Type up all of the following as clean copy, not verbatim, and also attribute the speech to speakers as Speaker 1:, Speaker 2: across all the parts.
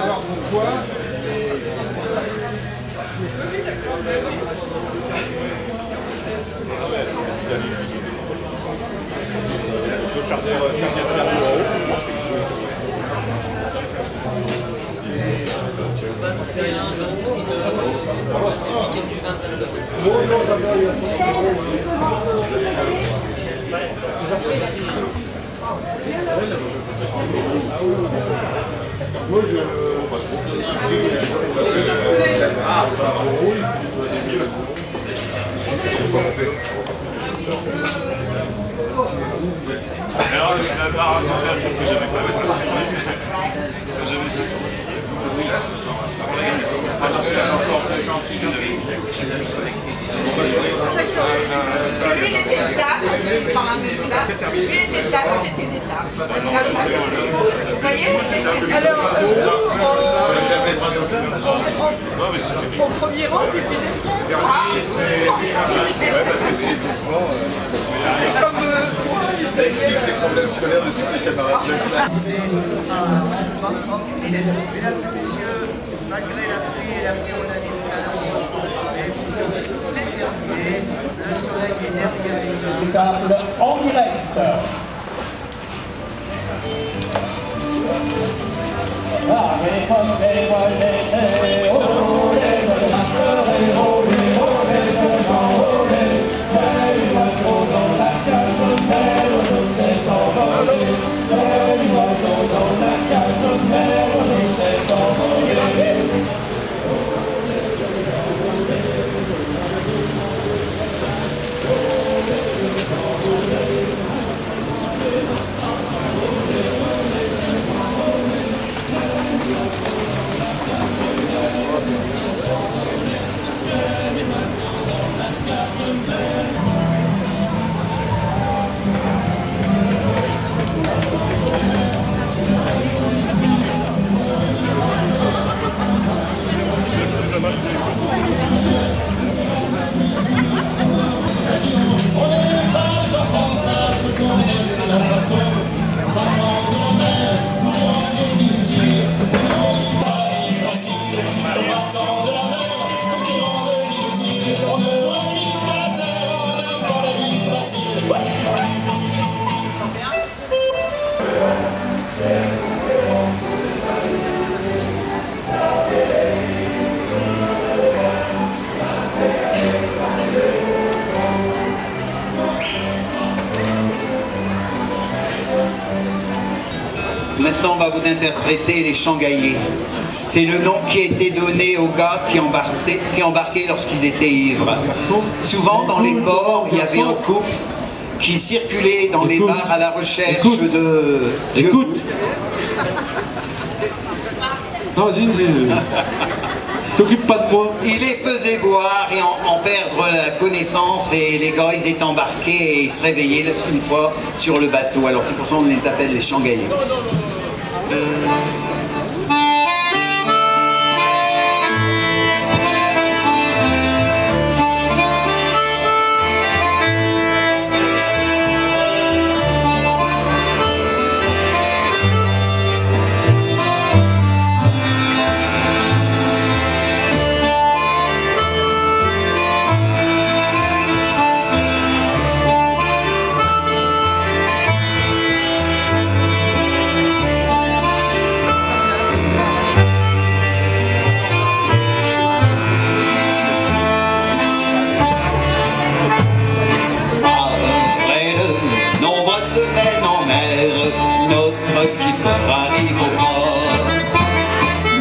Speaker 1: Alors pourquoi?
Speaker 2: Alors, je vais raconter un truc que j'avais pas avec la j'avais 7 ans.
Speaker 3: Lui, il était de table, dans la même classe. Lui, il était de table, j'étais des tables. Vous voyez? Alors, au premier rang, puis
Speaker 4: parce que s'il était fort, ça explique les problèmes scolaires de tous ses camarades de classe.
Speaker 5: Mesdames et messieurs, malgré la pluie et la pyronanie de la c'est terminé, le soleil est derrière les
Speaker 6: Table en direct.
Speaker 7: Maintenant, on va vous interpréter les Shanghaïais. C'est le nom qui a été donné aux gars qui embarquaient lorsqu'ils étaient ivres. Souvent, dans les ports, il y avait un couple qui circulait dans les bars à la recherche de...
Speaker 8: Écoute. Non, vas-y. T'occupe pas de moi.
Speaker 7: Il les faisait boire et en perdre la connaissance, et les gars, ils étaient embarqués et ils se réveillaient une fois sur le bateau. Alors c'est pour ça qu'on les appelle les Shanghaïais.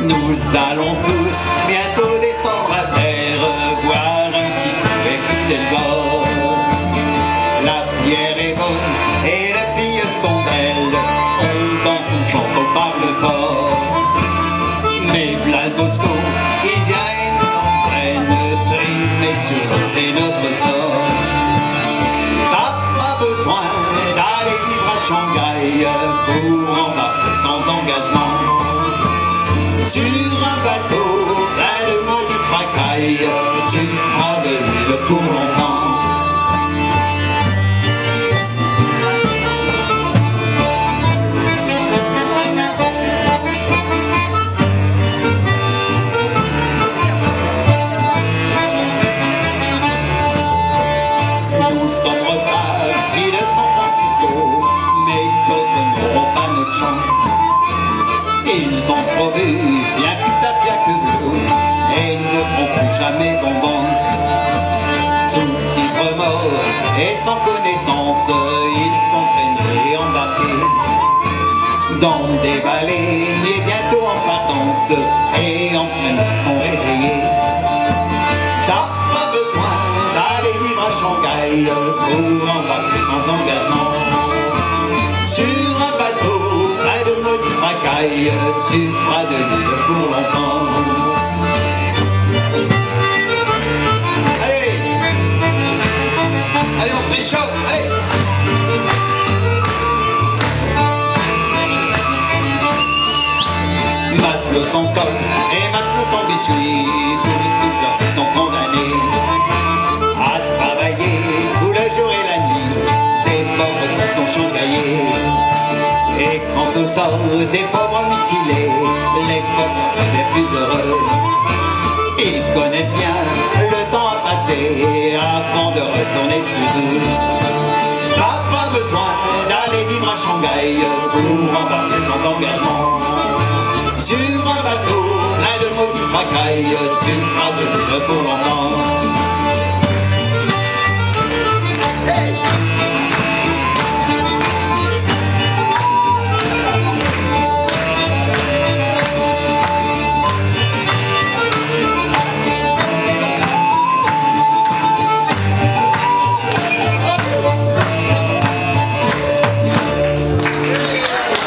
Speaker 7: Nous allons tous bientôt descendre à terre, voir un petit peu écouter le bord. La bière est bonne et les filles sont belles, on danse, on chante, on parle fort. Mais v'là le Bosco, il vient et nous entraîne, trimer sur l'eau, c'est notre sort. T'as pas besoin d'aller vivre à Shanghai pour embarquer sans engagement. Sur un bateau plein de maudits tracailles, tu feras de l'huile pour longtemps. sans connaissance, ils sont traînés, embarqués dans des baleines et bientôt en partance, et en pleine sont réveillés. T'as pas besoin d'aller vivre à Shanghai pour embarquer sans engagement. Sur un bateau plein de maudites racailles, tu feras de l'île pour longtemps. Allez, allez, on se réchauffe, allez. Matelots sans sol et matelots sans biscuits, pour toute leur vie sont condamnés à travailler tout le jour et la nuit. Ces pauvres sont changaillés. Et quand on sort des pauvres mutilés, les poissons sont les plus heureux. Ils connaissent bien le temps à passer avant de retourner sur eux. T'as pas besoin d'aller vivre à Shanghai pour embarquer sans engagement. Sur un bateau plein de maudites racailles, tu feras de l'île pour longtemps. Hey!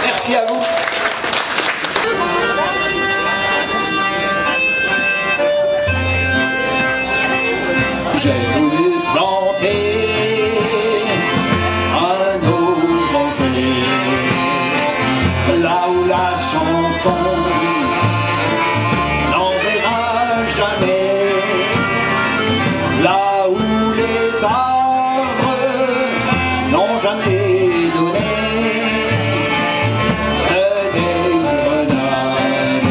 Speaker 7: Merci à vous. J'ai voulu planter un oranger là où la chanson n'enverra jamais, là où les arbres n'ont jamais donné que des grenades,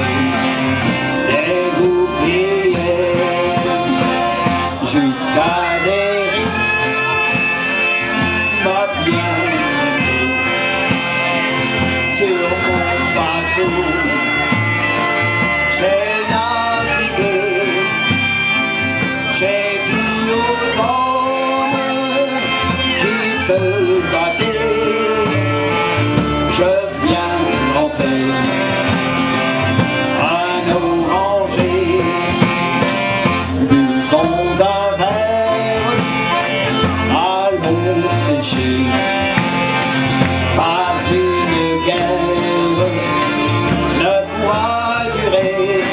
Speaker 7: des goupillères, jusqu'à des riz, m'a bien sur mon bateau. J'ai navigué, j'ai dit aux hommes qui se battaient, je viens planter un oranger. Buvons un verre, allons pêcher, pas une guerre ne pourra durer.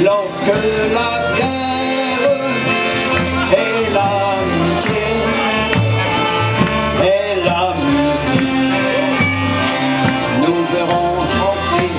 Speaker 7: Lorsque la bière et l'amitié et la musique nous verrons chanter.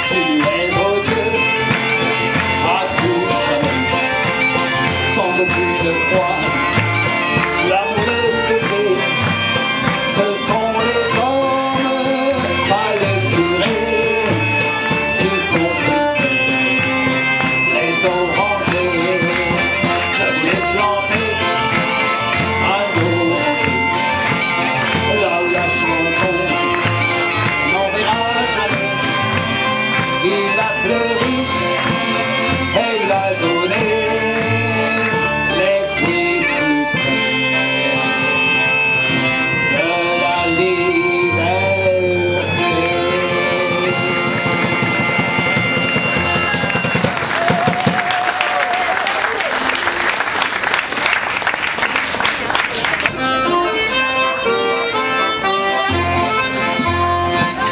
Speaker 7: Tu es beau Dieu à tout jamais, sans beaucoup de croix, l'amour de bébé, ce sont les hommes pas le curé, tu comprends les orangers. Je voulais planter un oranger là où la chanson n'enverra jamais. Il a fleuri et il a donné les fruits sucrés de la liberté.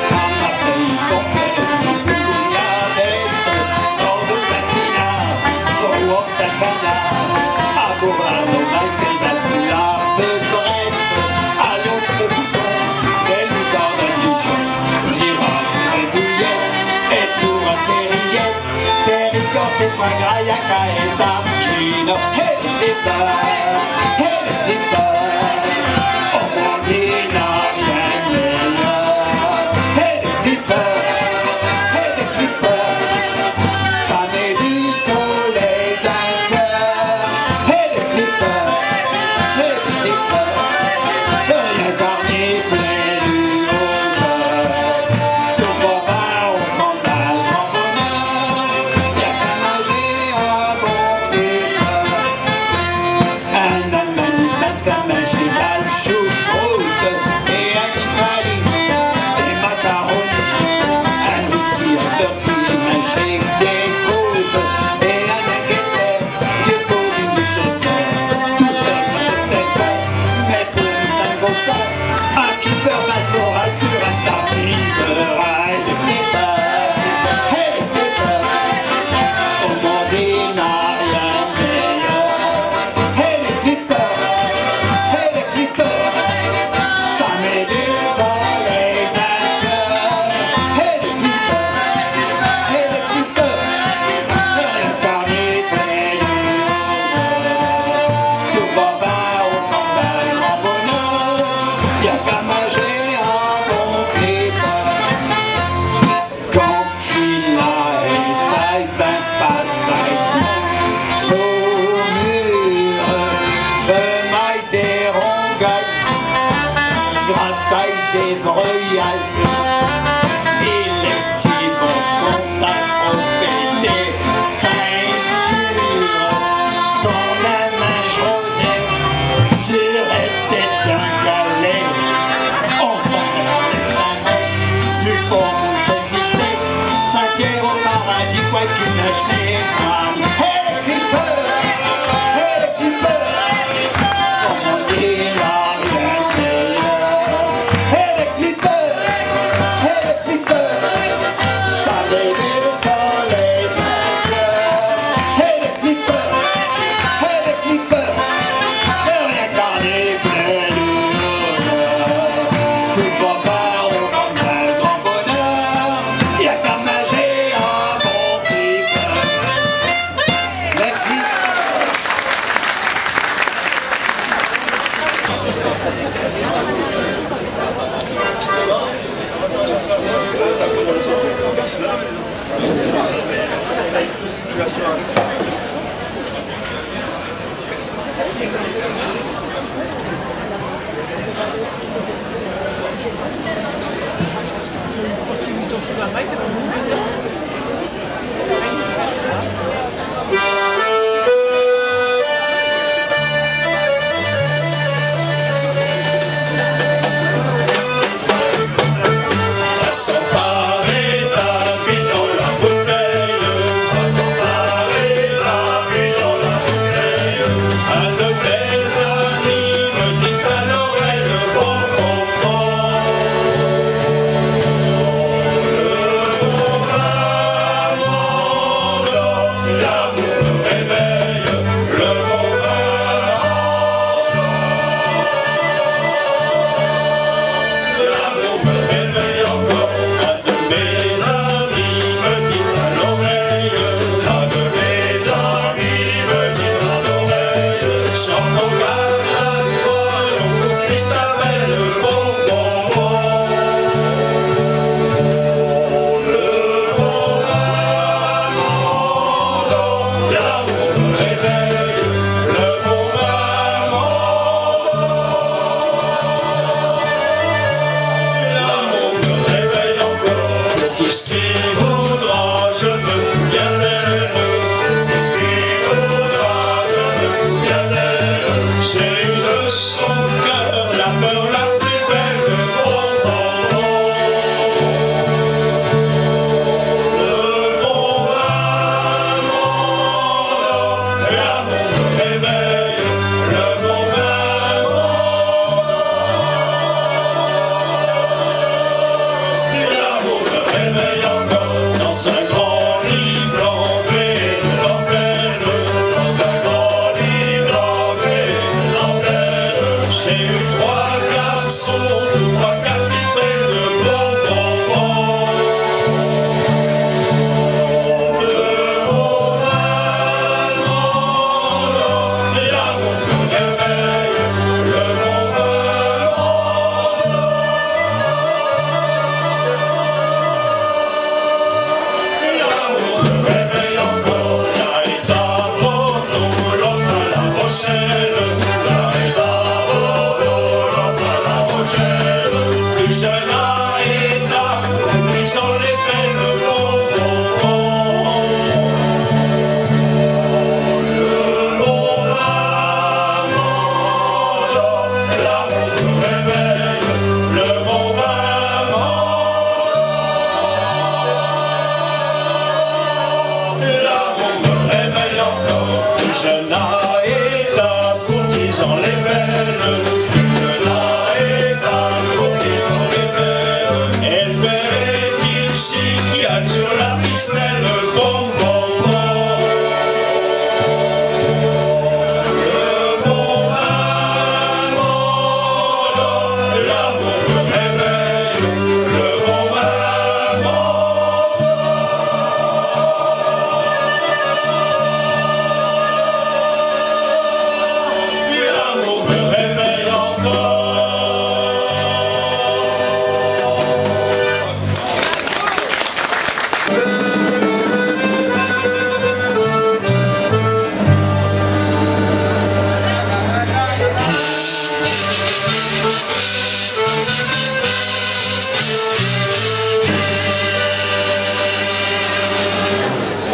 Speaker 7: À Marseille, son père, Hey,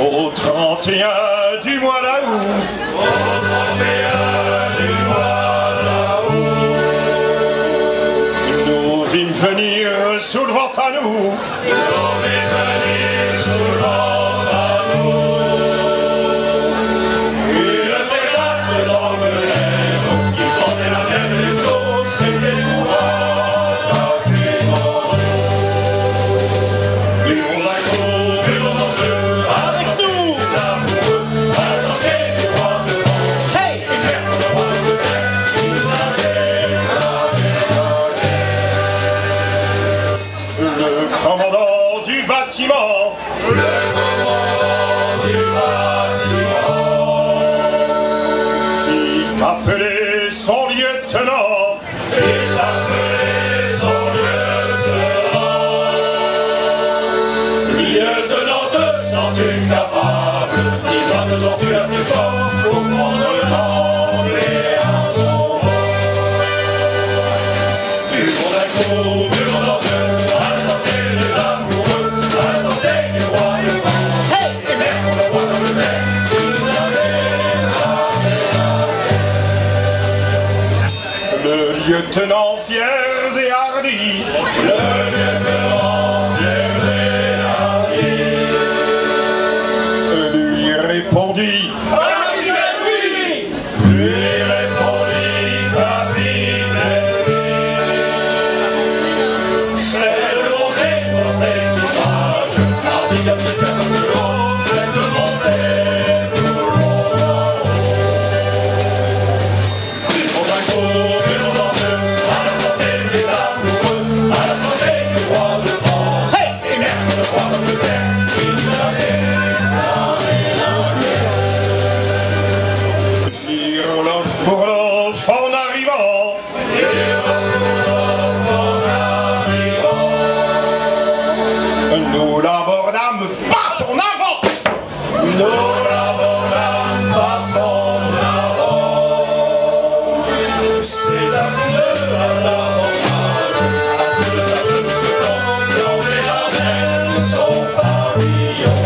Speaker 9: Au 31 du mois d'août, au 31 du mois d'août, nous vîmes venir sous le vent à nous, une frégate d'Angleterre qui fendait la mer des flots, c'était le courage d'Aquilon. Buvons un coup, buvons en deux, avec nous, l'amoureux, à la santé du roi de France. Hey! Et merde, le roi d'Angleterre, qui nous a déclaré la guerre. Le commandant du bâtiment, fit appeler son lieutenant, lieutenant, te sens-tu capable, il va nous en tuer assez fort pour prendre le trembler à son bord. Buvons un coup, buvons en deux, à la santé des amoureux, à la santé du roi de France. Hey! Et merde, le roi d'Angleterre, qui nous a déclaré la guerre. Le lieutenant fier et hardi, le lieutenant fier et hardi, lui répondit, lui répondit, capitaine, faites monter votre courage, hardi comme le fer comme de l'eau, faites monter tout le monde. Buvons un coup, buvons en deux, à la santé des amoureux, à la santé du roi de France. Hey! Et merde, le roi d'Angleterre, qui nous a déclaré la guerre. Tire l'off pour l'off en arrivant, tire l'off pour l'off en arrivant, nous l'abordâmes par son avant, nous l'abordâmes par son avant. C'est à coup de l'avantage, à coup de sable mousqueton, trembler la mer de son pavillon.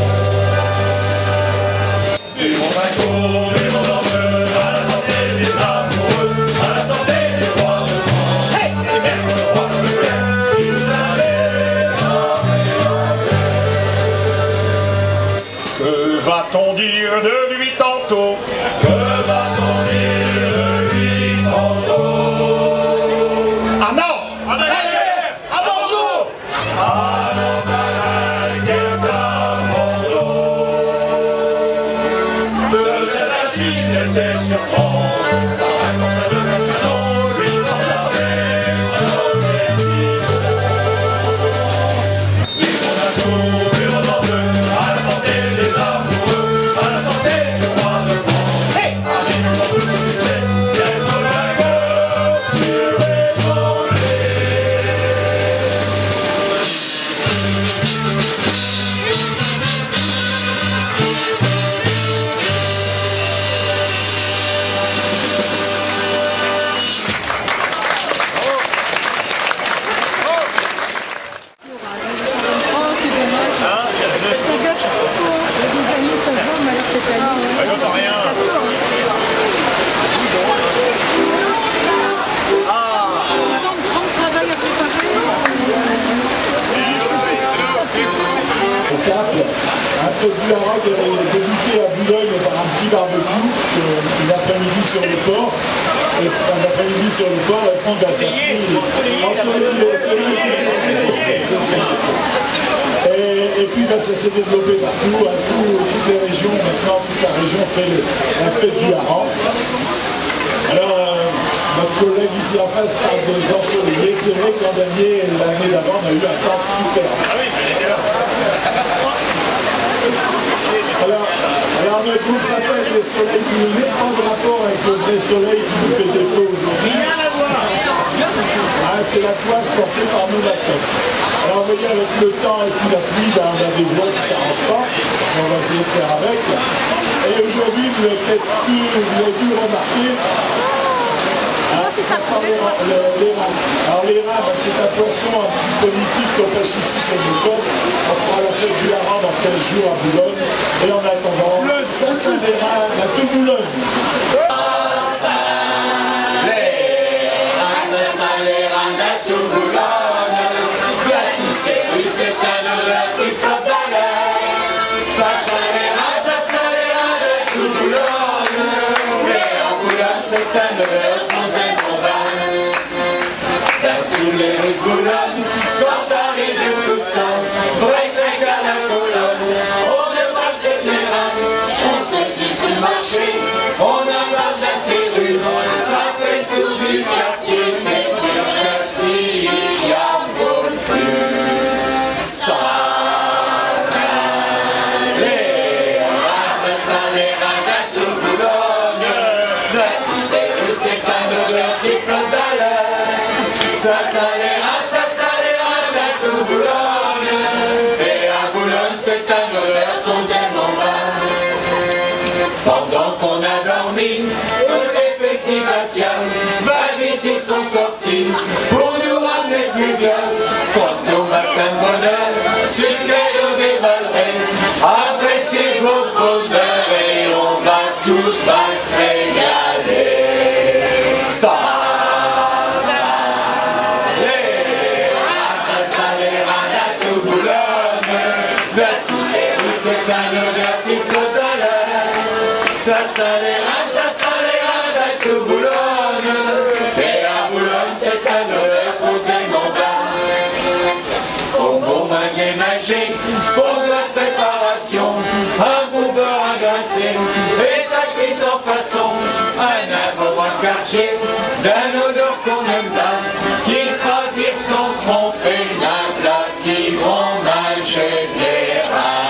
Speaker 9: Buvons un coup, buvons en deux, à la santé des amoureux, à la santé du roi de France. Hey! Et merde, le roi d'Angleterre, qui nous a déclaré la guerre. Que va-t-on dire de lui tantôt? Que va-t-on dire de lui tantôt? À Nantes! À Bordeaux! À Nantes, à Dunkerque, à Bordeaux. De cette acide laissée sur trône, par un conseil de Cascanon, lui parle avec
Speaker 6: fête du Haras est débutée à Boulogne par un petit barbecue, une après-midi sur le port. Et un après-midi sur le port, répondre à sa fille. Et puis ça s'est développé partout, à toutes les régions. Maintenant, toute la région fait la fête du Haras. Alors, notre collègue ici en face parle de d'ensoleillé. C'est vrai que l'an dernier et l'année d'avant, on a eu un temps super. Alors notre groupe s'appelle les Soleils du Lyonnais, pas de rapport avec le vrai soleil qui nous fait défaut aujourd'hui.
Speaker 5: Rien à voir.
Speaker 6: C'est la toile portée par nos laptops. Alors vous voyez, avec le temps et puis la pluie, on a des voies qui ne s'arrangent pas. On va essayer de faire avec. Et aujourd'hui, vous avez peut-être dû remarquer. Ça sent les rats. Alors les rats, c'est un poisson un petit peu mythique qu'on pêche ici sur le côte. On fera la fête du Haras dans 15 jours à Boulogne. Et en attendant, ça c'est les rats à tout Boulogne.
Speaker 7: C'est un odeur qui flotte dans l'air. Ça sent les rats de tout Boulogne. Mais en Boulogne, c'est un odeur qu'on aime en bas. Dans tous les rues de Boulogne, quand t'arrives tout seul, break à la colonne, on débarque de les rats, on se glisse sur le marché, on embarque dans ces rues, ça fait le tour du quartier, c'est bien que s'il y a beau le feu. Ça salera de tout Boulogne. Et à Boulogne, c'est un odeur qu'on aime en bas. Pendant qu'on a dormi, tous ces petits bâtiens, vite ils sont sortis pour nous ramener plus bien. Quand au matin de bonheur, suspect au dévalré, appréciez votre bonheur et on va tous se régaler. C'est un odeur qui flotte dans l'air. Ça salera de tout Boulogne. Et à Boulogne, c'est un odeur qu'on aime en bas. Au bon manier nager, pour la préparation, un bon beurre à glacer, et ça cuit sans façon. Un bon quartier, d'un odeur qu'on aime bien, qui fera dire sans se tromper, d'un plat qui vont manger les rats.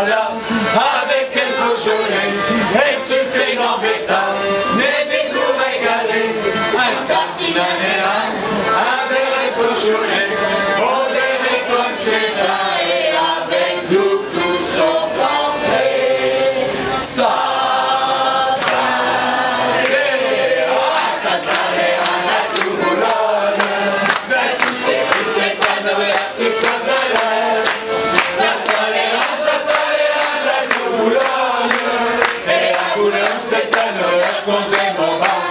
Speaker 7: Là, avec un Beaujolais, et ce fait l'embêtant, n'est des goûts régalés, un tartinanéra, avec un Beaujolais, on verrait comme c'est là, et avec nous tous on tenterait. Ça salera à tout Boulogne, mais tu sais que c'est un odeur qui flotte dans l'air. Ça salera et à Boulogne, c'est un odeur qu'on aime en bas.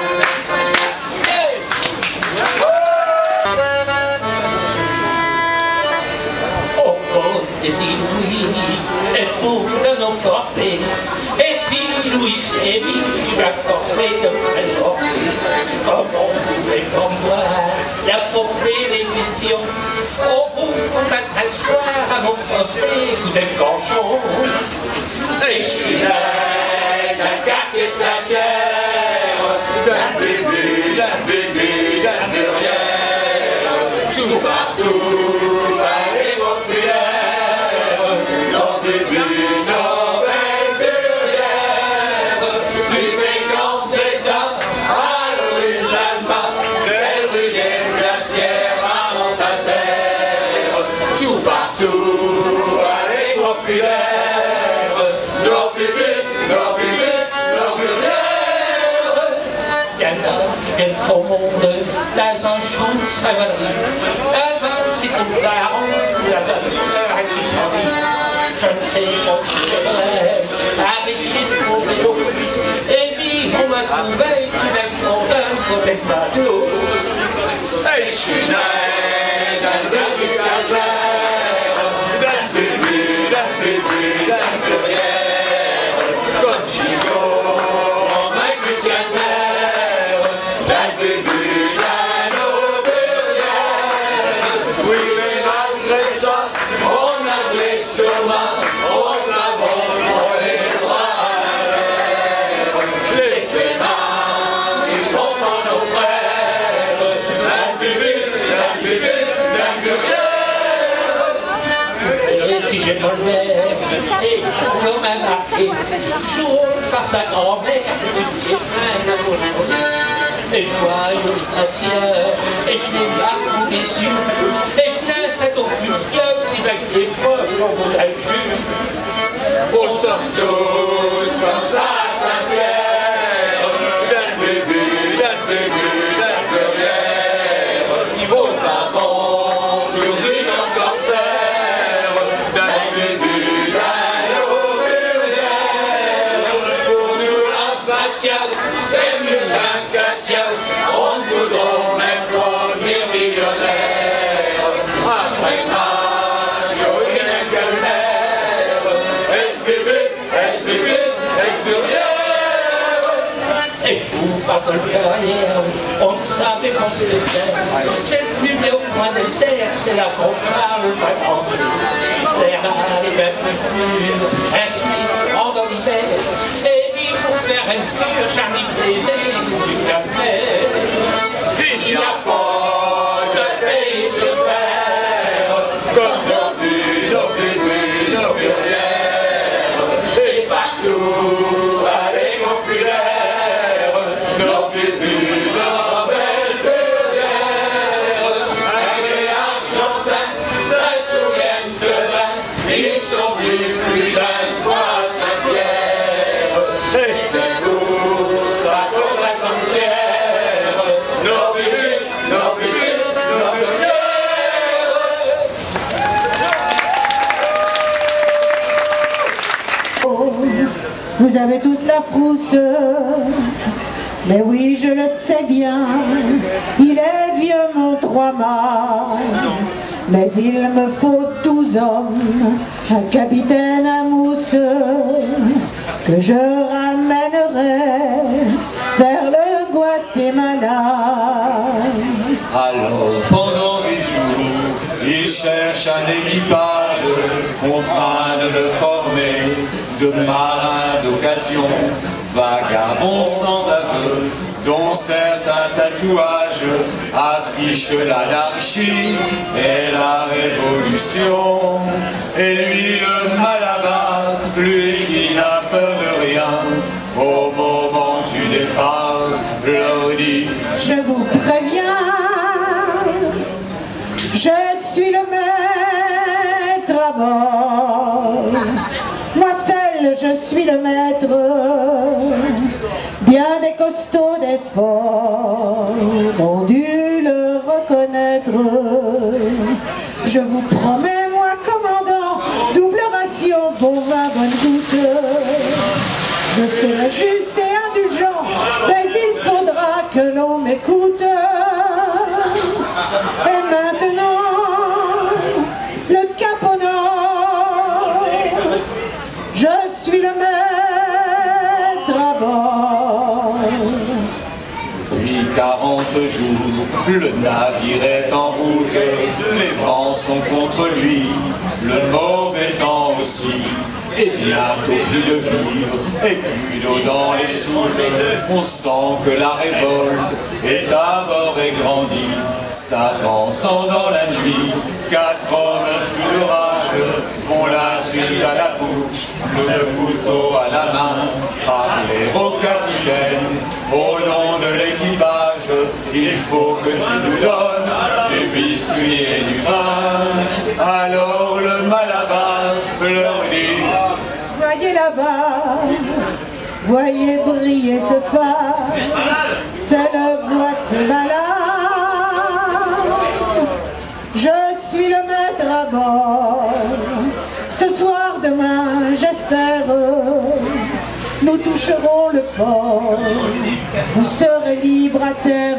Speaker 10: Oh, oh, est-il Louis, et pour de nos portées, est-il Louis, et je vais forcer de me présenter. Comment pouvez-vous voir d'apporter les visions? Oh, vous, on va t'asseoir à mon poste, écoutez le canchon. Et je suis là, d'un quartier de Saint-Pierre, d'un bébé, d'un Murière, tout partout, allez vos prières, nos bébés, nos belles Murières, du Bégan, Bédan, à l'origine de l'Alma, belle rivière glaciaire à Montataire, tout partout, allez vos prières. Il y en a qui viennent au monde dans un shoot Saint-Valery, dans un citron vert, dans un fleur qui s'envie. Je ne sais pas si c'est vrai, avec j'ai mon vélo. Et puis on m'a trouvé tout d'un fond d'un côté de ma dos. Et je suis né d'un dernier calvaire, d'un début, d'un pluriel, comme Chico, en mec du tienne-mère, d'un début, d'un eau pluriel. Oui, mais malgré ça, on a de l'estomac, on s'avance pour les bras à l'air. Les flemmards, ils sont pas nos frères, d'un bébé, d'un pluriel. Et puis j'ai pas le verre, et l'homme m'a marqué, jour face à grand-mère, tu es plein d'amour. Et joyeux chrétien, et je n'ai pas tout déçu, et je n'ai cette opinion si avec des fois j'en voudrais le jus. Nous sommes tous comme ça à Saint-Pierre, d'un bébé, d'un pluriel. Vos enfants, tous ils sont corsaires, d'un bébé, d'un eau pluriel. Pour nous l'empathial, c'est mieux Saint-Cathial, on ne voudra même pas devenir millionnaire. Après Mario, il n'est que le maire, SBB, pluriel. Et fou par le carrière, on ne savait pas se laisser. Cette nuit au coin des terres, c'est là qu'on parle le vrai français. L'air à les mêmes pures, ensuite en dans l'hiver. Et puis pour faire une cure, j'en ai fait du café. Il n'y a pas de pays sur terre comme nos buts, nos pluriels. Et partout, allez mon pulaire, nos buts, nos belles pluriels. Les Argentins se souviennent de bain, ils sont venus plus d'une fois à Saint-Pierre. Et c'est pour ça qu'on va s'en fier, nos buts, nos pluriels.
Speaker 11: Vous avez tous la frousse, mais oui, je le sais bien. Il est vieux mon trois-mâts, mais il me faut 12 hommes, un capitaine à mousse, que je ramènerai vers le Guatemala.
Speaker 7: Alors pendant 8 jours, il cherche un équipage, contraint de le former, de marins d'occasion, vagabonds sans aveu, dont certains tatouages affichent l'anarchie et la révolution. Et lui le malabar, lui qui n'a peur de rien, au moment du départ, leur dit:
Speaker 11: je vous préviens, je suis le maître à bord. Moi seul je suis le maître, bien des costauds, des forts ont dû le reconnaître. Je vous promets, moi commandant, double ration, bon vin, bonne goutte. Je serai juste et indulgent, mais il faudra que l'on m'écoute. Et maintenant, le cap au nord, je suis le maître à bord.
Speaker 7: Depuis 40 jours, le navire est en route, les vents sont contre lui, le mauvais temps aussi. Et bientôt plus de vivres et plus d'eau dans les soutes. On sent que la révolte est à bord et grandit, s'avançant dans la nuit. 4 hommes fous de rage font l'insulte à la bouche, le couteau à la main. Parler au capitaine, au nom de l'équipage, il faut que tu nous donnes du biscuit et du vin. Alors le malabar leur dit:
Speaker 11: voyez là-bas, voyez briller ce phare, c'est le Guatemala. j'espère, nous toucherons le port, vous serez libre à terre.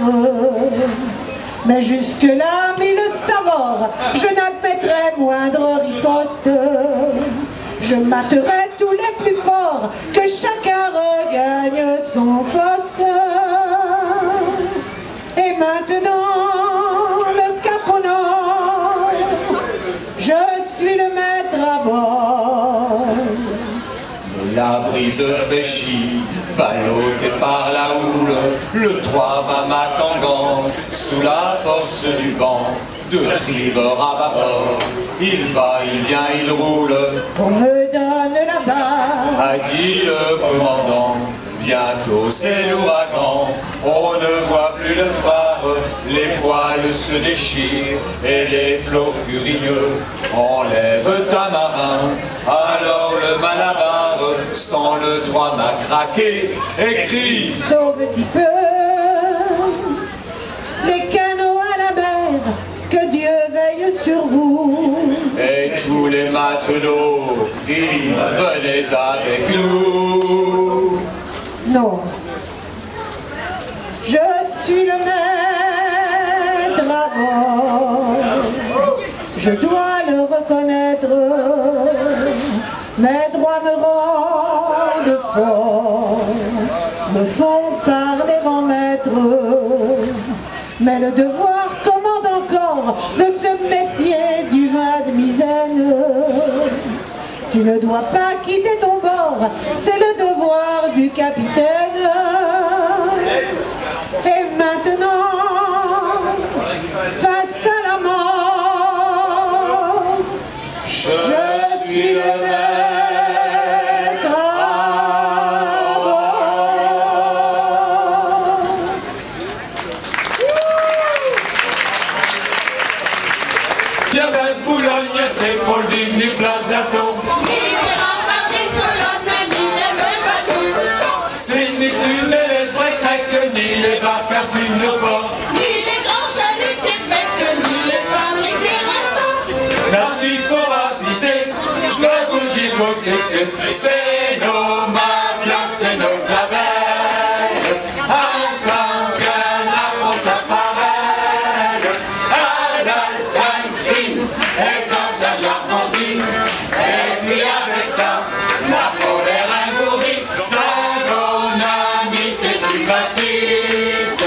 Speaker 11: Mais jusque-là, mille samors, je n'admettrai moindre riposte. Je materai tous les plus forts, que chacun regagne son poste. Et maintenant, le cap au nord, je suis le maître à bord.
Speaker 7: La brise fraîchit, ballottée par la houle, le 3 va matangant, sous la force du vent, de tribord à bâbord. Il va, il vient, il roule.
Speaker 11: On me donne la barre,
Speaker 7: A dit le commandant. Bientôt c'est l'ouragan, on ne voit plus le phare, les voiles se déchirent et les flots furieux enlèvent un marin. Alors le malabar, sans le 3 m'a craqué, et crie:
Speaker 11: sauve qui peut, les canots à la mer, que Dieu veille sur vous.
Speaker 7: Et tous les matelots crient: venez avec nous.
Speaker 11: Non, je suis le maître à bord, je dois le reconnaître, mes droits me rendent fort, me font parler en maître, mais le devoir commande encore de se méfier du mademoiselle. Tu ne dois pas quitter ton bord, c'est le devoir du capitaine. Et maintenant, face à la mort, je suis le maître à bord.
Speaker 9: Bien belle Boulogne, c'est Paul Digny, place d'Arton. Ni les barques fines de port,
Speaker 3: Ni les grands chalets Québec, ni les fabriques des rassins.
Speaker 9: là ce qu'il faut aviser, je dois vous dire que c'est nos matelas, c'est nos abeilles. Enfin qu'un apprend sa pareille, à la taille fine, et dans sa jargondine, et puis avec ça, la colère engourdie, ça mon ami c'est du Baptiste.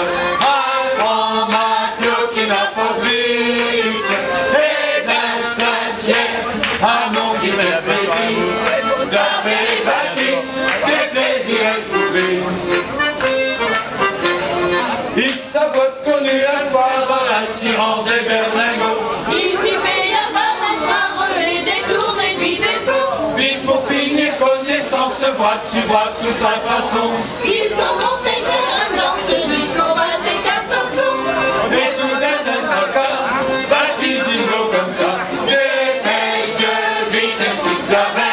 Speaker 9: Ça fait les bâtisses, des plaisirs éprouvés. Ils savent connu la foire, attirant des berlingots.
Speaker 3: Il tibait à balançoire et des tours et puis des tours.
Speaker 9: Puis pour finir connaissance, bras sous sa façon.
Speaker 3: Ils sont montés faire un danse jusqu'au bas des 14 sous.
Speaker 9: Et tout d'un seul placard, Baptiste dit comme ça. Dépêche de vite les petites abeilles.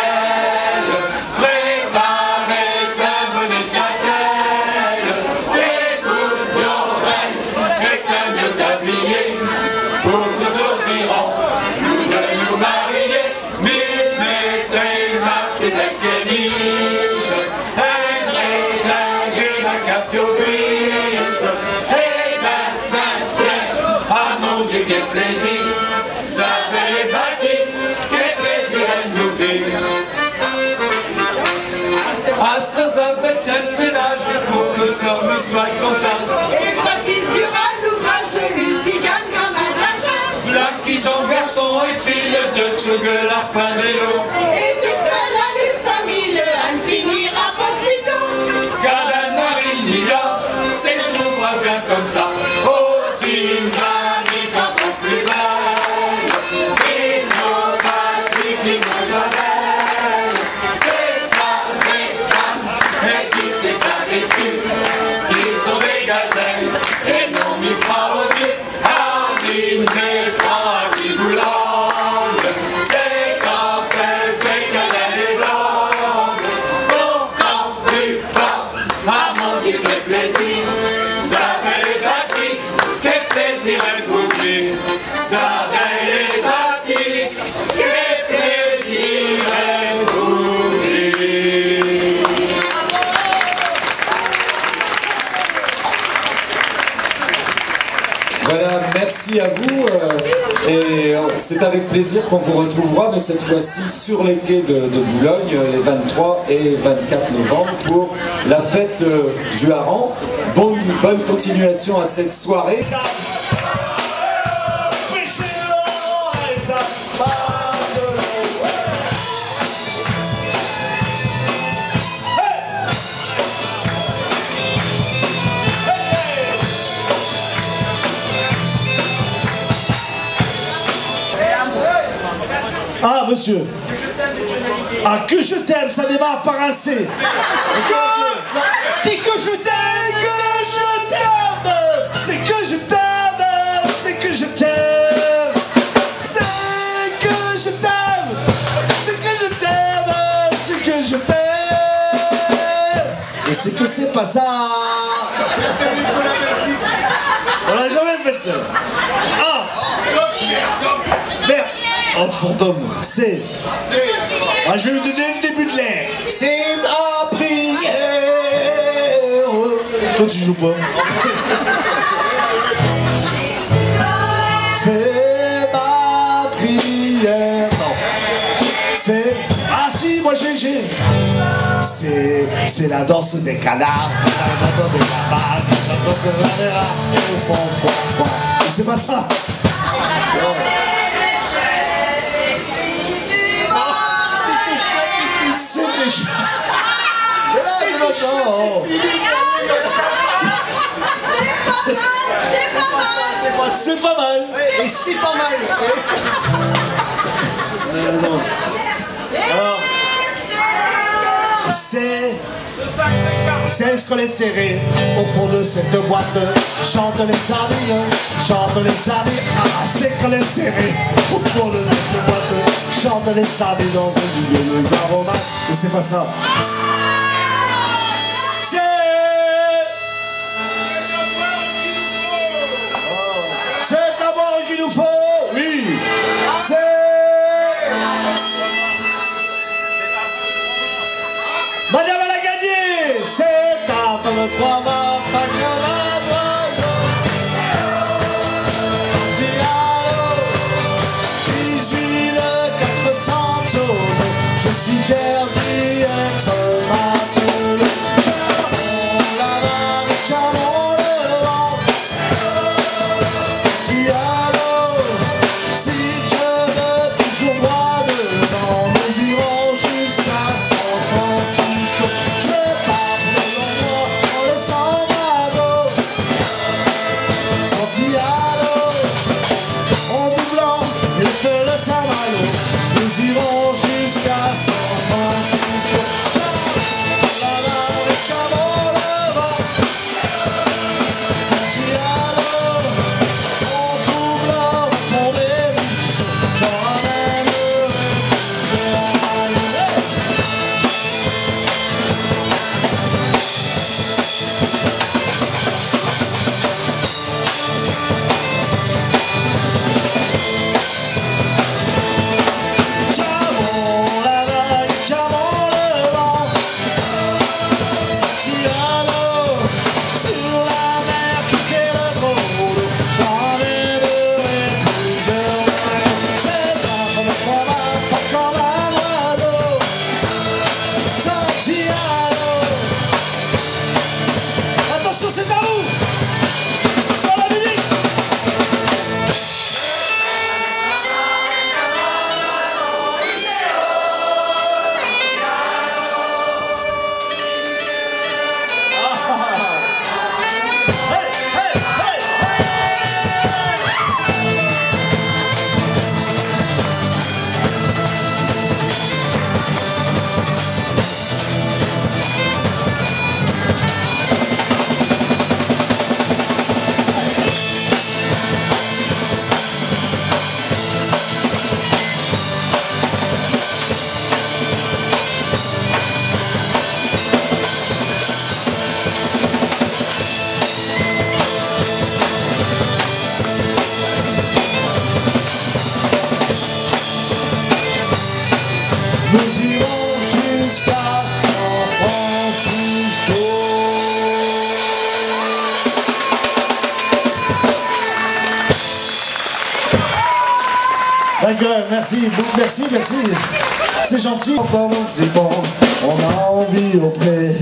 Speaker 9: Pour que Stormy soit content.
Speaker 3: Et Baptiste Dural ouvra celui cigane comme un latin.
Speaker 9: Là qu'ils sont garçons et filles de Tchougue la fin des lots.
Speaker 3: Et puisque la lutte famille elle finira pas de sitôt.
Speaker 9: Car la marine Lila, c'est tout voisin comme ça. Aussi une famille quand on plus belle. Et nos patriotes, nos abeilles. C'est ça les femmes, et puis c'est ça les filles. Ils sont des gazelles, et non mis froid aux yeux. Ardines et francs qui boulangent. C'est quand elle fait qu'elle est blonde. Content plus fort, à mon Dieu quel plaisir. Isabelle et Baptiste, quel plaisir elle vous dit. Isabelle et Baptiste, quel plaisir elle vous dit.
Speaker 12: merci à vous. Et c'est avec plaisir qu'on vous retrouvera, mais cette fois-ci sur les quais de Boulogne, les 23 et 24 novembre, pour la fête du hareng. Bonne continuation à cette soirée.
Speaker 9: Ah, monsieur. Ah, que je t'aime, ça démarre par un C. C'est que je t'aime, c'est que je t'aime, c'est que je t'aime, c'est que je t'aime, c'est que je t'aime, c'est que je t'aime. Et c'est que c'est pas ça. On l'a jamais fait ça. Ah. Merde. Oh, fantôme, c'est. Ah, je vais lui donner le début de l'air. C'est ma prière. Toi, tu joues pas. C'est ma prière. Non. C'est. Ah, si, moi j'ai. C'est la danse des canards. La danse des canards. La danse des canards. C'est pas ça. C'était chouette. C'est pas mal. Et c'est pas mal. Non. Alors, c'est ce qu'on est serré au fond de cette boîte. Chante les sardines, chante les sardines. Ah, c'est qu'on est serré au fond de cette boîte. Chante les sardines, on dit les aromates. Mais c'est pas ça. C'est l'amour qu'il nous faut, oui. Madame, elle a gagné. C'est un 23 mars, Santiago, 18 400 tonnes. Je suis fier d'y être matelot. Chamons la mer et chamons le vent. Santiago, si Dieu veut toujours droit devant, nous irons jusqu'à San Francisco. Je parle en moi en le sang.
Speaker 13: merci, merci, merci. C'est gentil. On a envie au pré.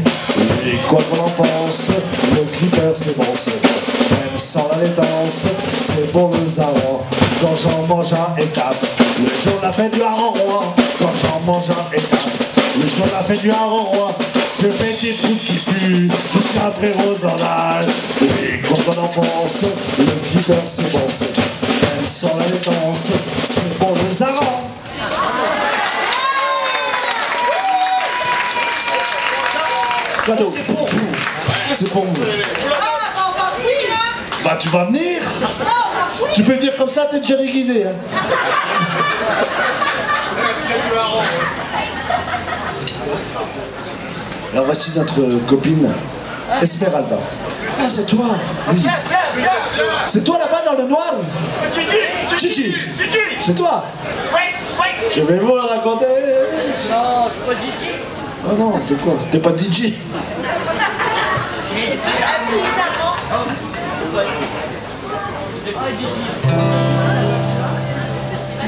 Speaker 13: Et quoi qu'on en pense, le clipper c'est bon, c'est bon. Même sans la laitance, c'est bon le zaran. Quand j'en mange un étape, le jour la fête du hareng roi. Quand j'en mange un étape, le jour la fête du hareng roi. Je fais des trucs qui puent jusqu'après Rosendal. Et quoi qu'on en pense, le clipper c'est bon, c'est bon. Même sans la laitance, c'est bon le zaran. Cadeau. C'est pour vous. C'est pour vous.
Speaker 3: Ah, on va venir, hein.
Speaker 13: Bah tu vas venir.
Speaker 3: Non, on va venir.
Speaker 13: Tu peux le dire comme ça, t'es déjà déguisé. Hein. Alors voici notre copine Esmeralda. Ah c'est toi. Oui. C'est toi là-bas dans le noir. Chichi. C'est toi. Je vais vous le raconter.
Speaker 5: Non, c'est pas Didi.
Speaker 13: Ah non, c'est quoi? T'es pas DJ?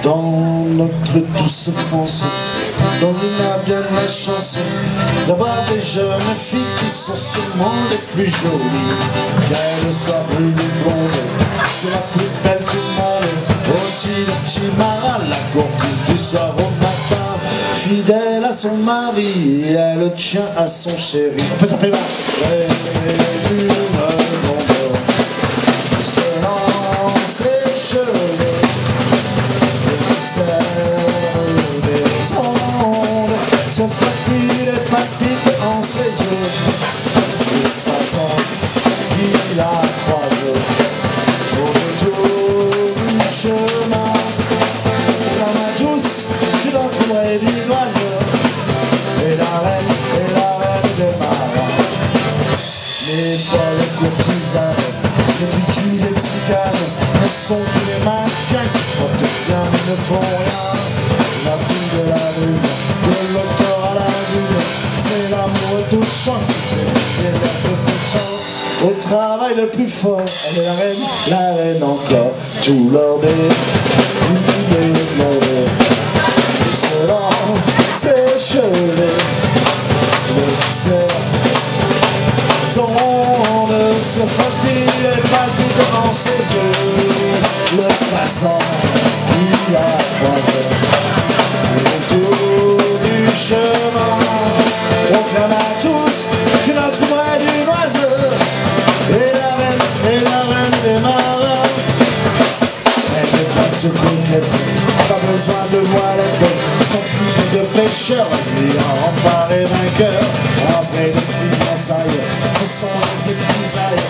Speaker 13: Dans notre douce France, on a bien la chance d'avoir des jeunes filles qui sont sûrement les plus jolies. Qu'elles soient brunes ou blondes, c'est la plus belle du monde. Aussi le petit marin, la courtise du soir au matin. Fidèle à son mari, elle tient à son chéri. On peut taper là. Et une blonde se lance ses cheveux. Le mystère des ondes se faufile et palpite en ses yeux. Le passant qui la croise au détour du chemin. La main douce qui l'entourait d'une oiseau. Et la reine des marins. Les folles courtisanes, les tutus, les tziganes, ne sont que les mannequins qui portent bien mais ne font rien. La vie de la rue, de l'auteur à la rue, c'est l'amour touchant qui fait les vers de ses chants. Au travail le plus fort, elle est la reine encore, tout l'or des blondes. Selon ses cheveux, le mystère sonde se faufile et palpite en ses yeux. Le passant qui la croise autour du chemin proclame à tous que notre trouverait d'une oiseau. Et la reine des marins, elle n'est pas de coquette, pas besoin de voilette, sans fuite de pêcheurs, lui un rempart et vainqueur. Après les fiançailles, ce sont les épousailles,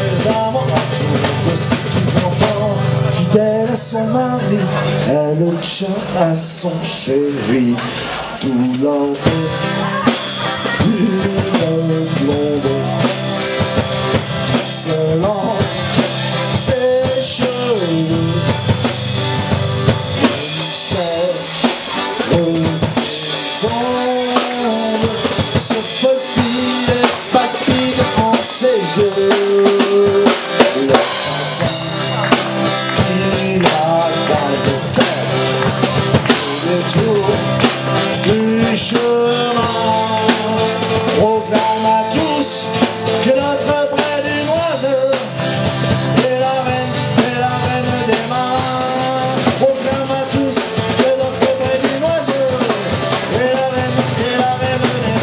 Speaker 13: les amours autour de ses petits enfants. Fidèle à son mari, elle tient à son chéri. Tout l'or d'une blonde, selon ses cheveux. Se faufile et palpite en ses yeux. Le chanson qui la croise au détour du chemin proclame à tous que notre près d'une oiseau est la reine des marins. Proclame à tous que notre près d'une oiseau est la reine des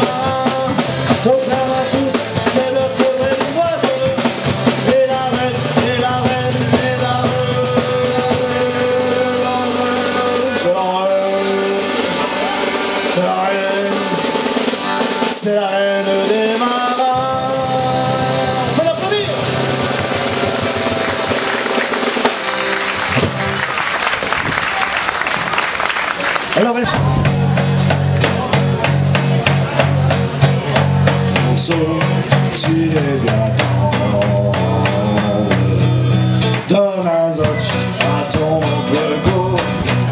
Speaker 13: marins. Proclame à tous que notre près d'une oiseau est la reine des marins. C'est la reine des marins. Faut l'applaudir. Alors, s'il est bien temps, donne un zoch à ton plego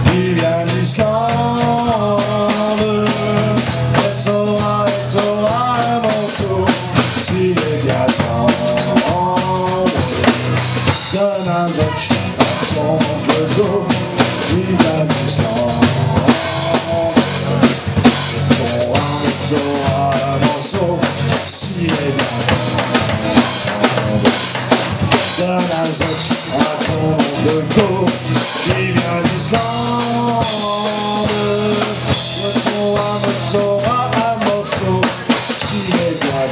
Speaker 13: qui vient d'Islande. Et t'auras un morceau, s'il est bien temps, donne un zoch à ton plego qui vient d'Islande. s'il est bien de l'azote à ton Go qui vient d'Islande. Le ton à moto à un morceau s'il est bien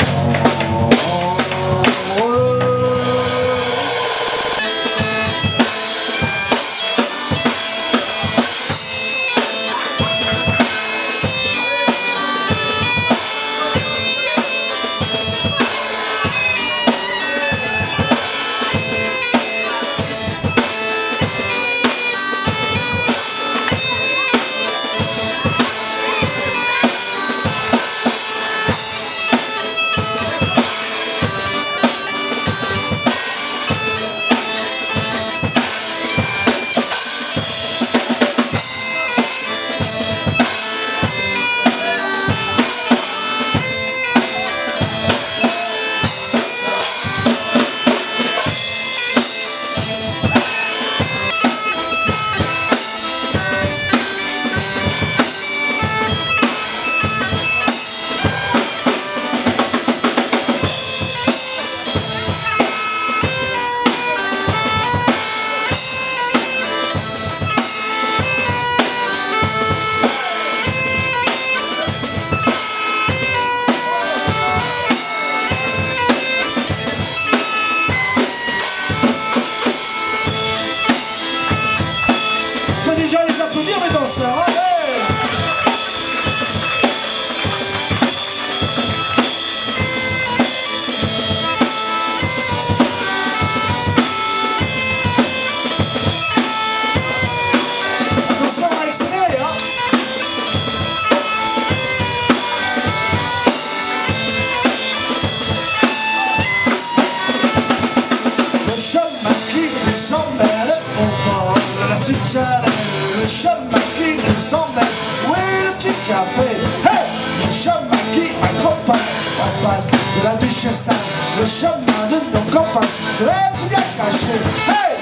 Speaker 13: le chemin qui nous emmène, oui le petit café, hey, le chemin qui m'accompagne en face de la duchesse, le chemin de nos copains, de l'être bien caché, hey,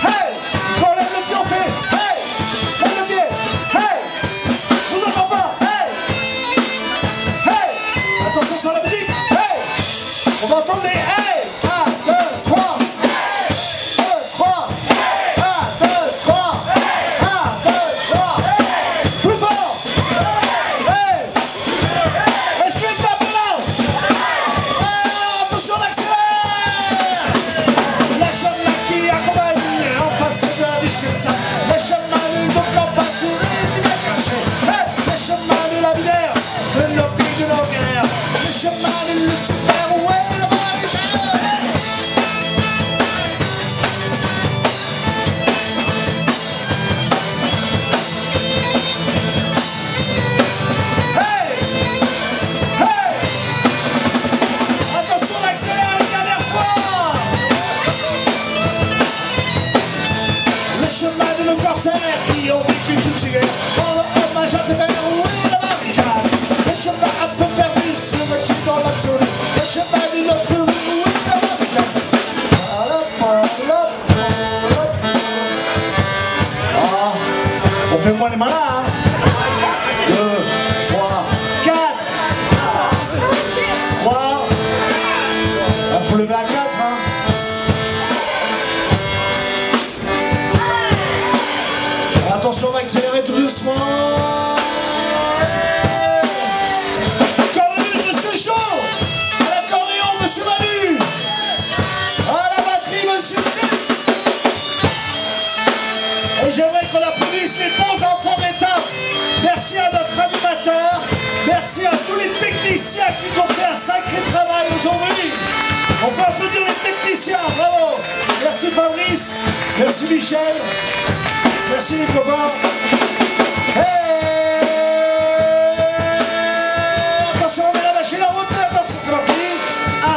Speaker 13: hey, qu'on lève le pied on fait, hey, lève le pied, hey, vous n'entendez pas, hey, hey, attention sur la musique, hey, on va entendre les hey, 1, 2, 3, qui ont vécu toutes ces guerres, en hommage à ces mères, oui, la Marie-Jeanne. Le chemin un peu perdu, serait-il dans l'absolu? Le chemin d'une autre rue, oui, la Marie-Jeanne. Ah, on fait moins les malins, hein. 2, 3, 4. 3. Il faut lever à 4, hein. Attention, on va accélérer tout doucement. Cornemuse, monsieur Chaud. À l'accordéon, monsieur Manu. À la batterie, monsieur Tuc. Et j'aimerais qu'on applaudisse les bons enfants d'étape. Merci à notre animateur. Merci à tous les techniciens qui ont fait un sacré travail aujourd'hui. On peut applaudir les techniciens, bravo. Merci Fabrice. Merci Michel. Merci les copains. Hey, attention, on met la machine en route. Attention, c'est parti. 1,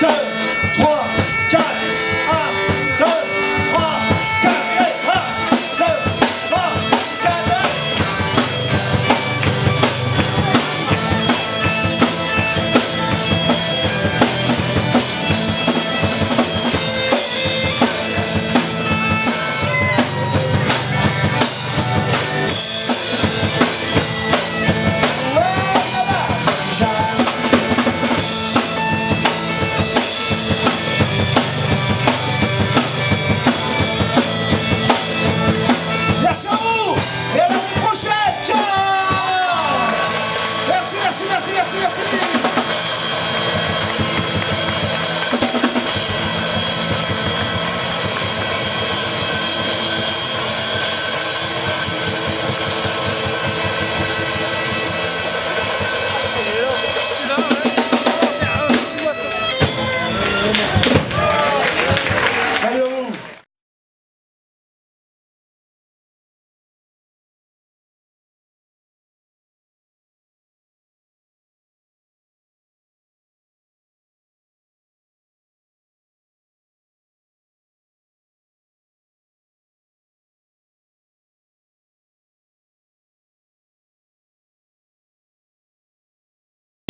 Speaker 13: 2, 3, 4. 1, 2, 3, 4. Hey, 1, 2, 3, 4.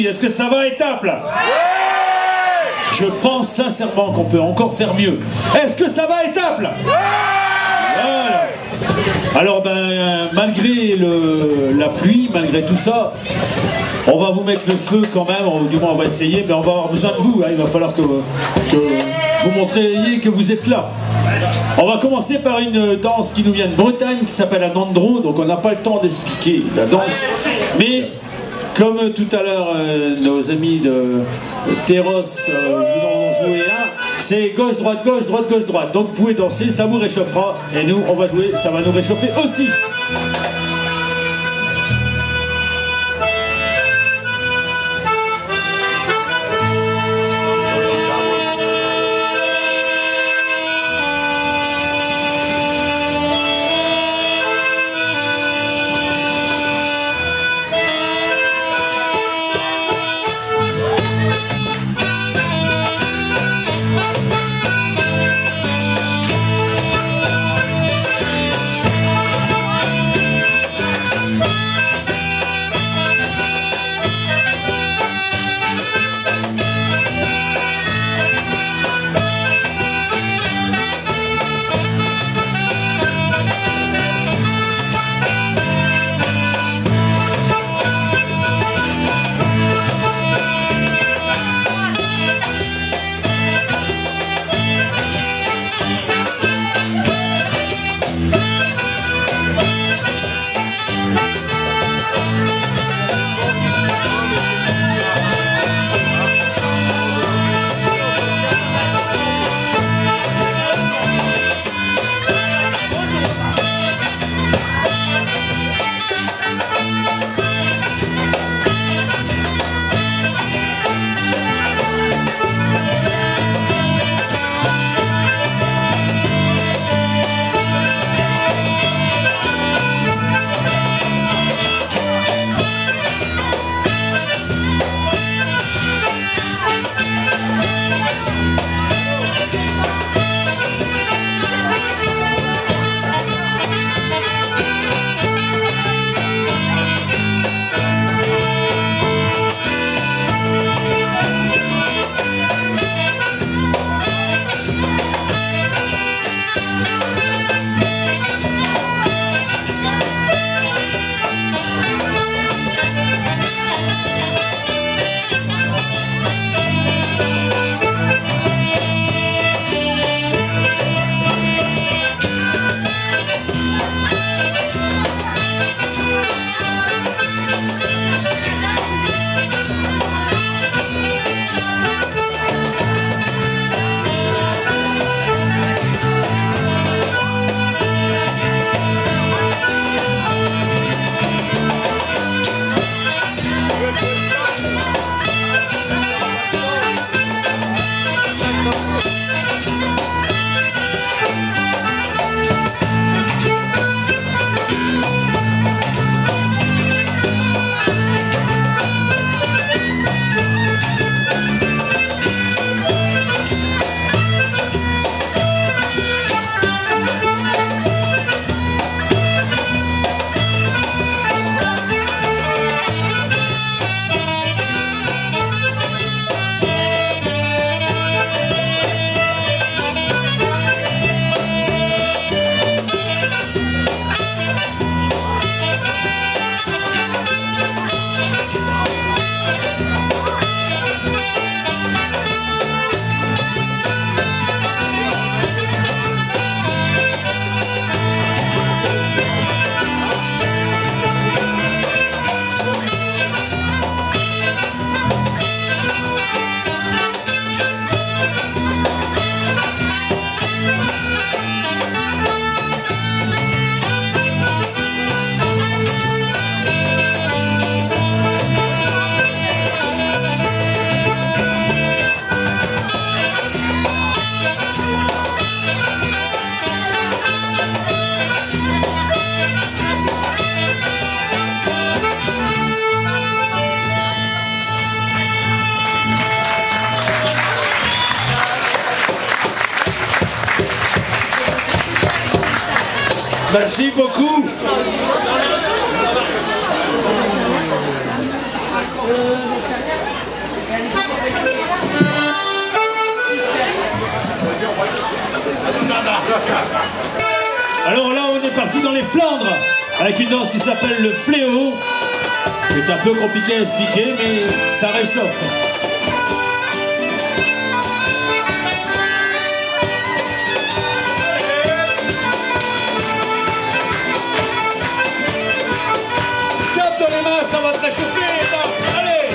Speaker 14: Est-ce que ça va, Étaples? Je pense sincèrement qu'on peut encore faire mieux. Est-ce que ça va, Étaples? Voilà. Alors, malgré la pluie, malgré tout ça, on va vous mettre le feu quand même, du moins on va essayer, mais on va avoir besoin de vous. Hein. Il va falloir que vous montriez que vous êtes là. On va commencer par une danse qui nous vient de Bretagne, qui s'appelle un andro, donc on n'a pas le temps d'expliquer la danse. Mais, comme tout à l'heure, nos amis de Terros nous ont joué un, c'est gauche-droite, gauche-droite, gauche-droite. Donc vous pouvez danser, ça vous réchauffera, et nous, on va jouer, ça va nous réchauffer aussi. Merci beaucoup. les Flandres, avec une danse qui s'appelle le fléau. C'est un peu compliqué à expliquer, mais ça réchauffe. Tape dans les mains, ça va te réchauffer. Allez!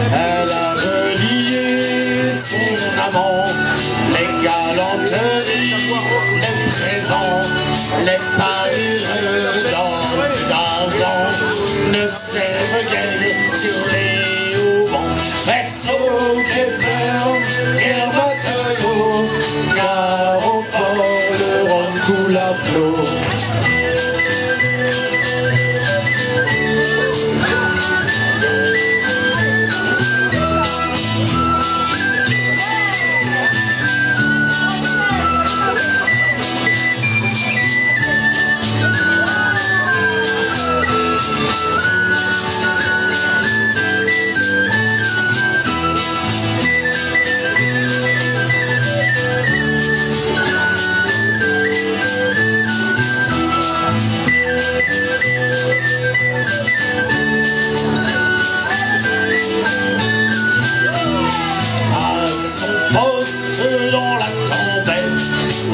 Speaker 13: Elle a relié son amant, les galanteries, les présents, les parures d'argent ne servent guère sur les hauts vents. Vaisseau qui ferme, guerre matelot, car au port le Rhône coule à flot.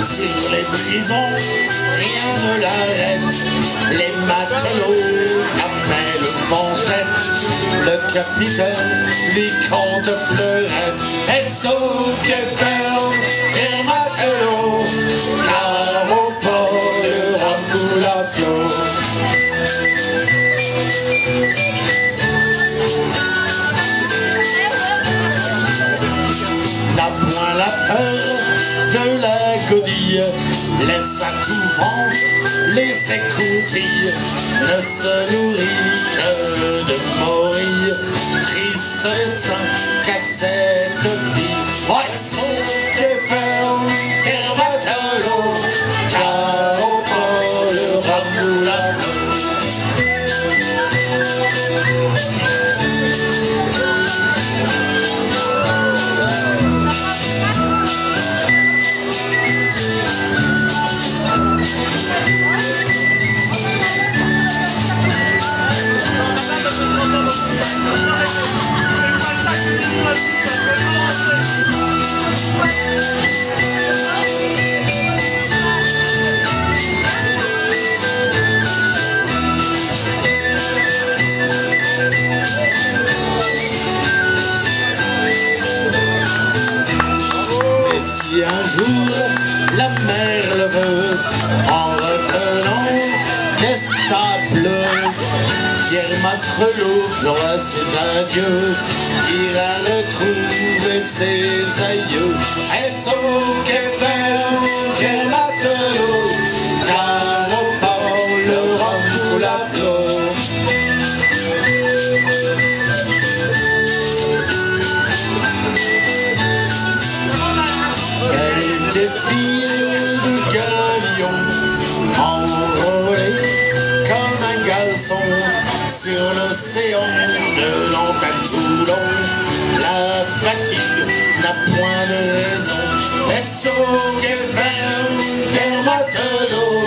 Speaker 13: Sur les prisons, rien ne l'arrête. Les matelots appellent Vengette. Le capitaine lui compte fleurette. Et sauf que ferme les matelots, car au port le rhum coule à flot. N'a point la peur de la godille, laisse à tout vent les écoutilles, ne se nourrit que de mourir, triste destin qu'à cette vie. Poisson des fermes et matelots, car au port le rhum coule à flot. Si un jour la mer le veut, en retenant des stables, Pierre Matelot fera ses adieux, ira retrouver ses aïeux. Et sauf que faire Pierre Matelot, car au port le rhum coule à flot. Elle était fille de galion, enrôlée comme un garçon sur l'océan de l'Antin Toulon. La fatigue n'a point de raison, et sauf qu'elle vers matelot,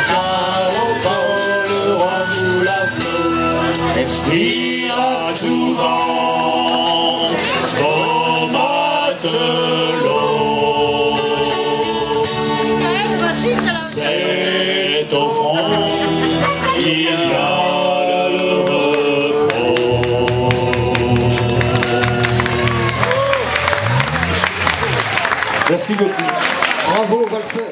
Speaker 13: car au port le rhum coule à flot. Et fuir à tout vent, au matelot. C'est au fond qu'il y a le repos.
Speaker 12: Merci beaucoup. Bravo, valseur.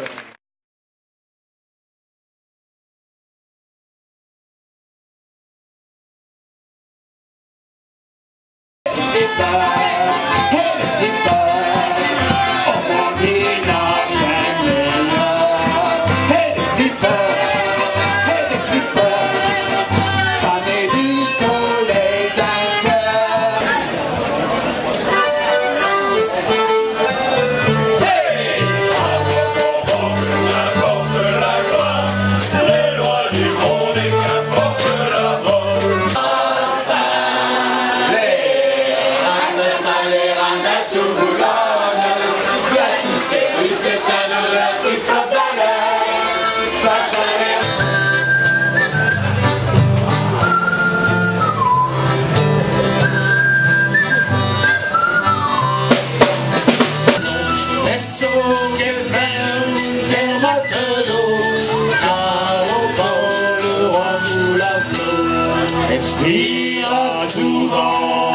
Speaker 13: Et fuir à tout vent.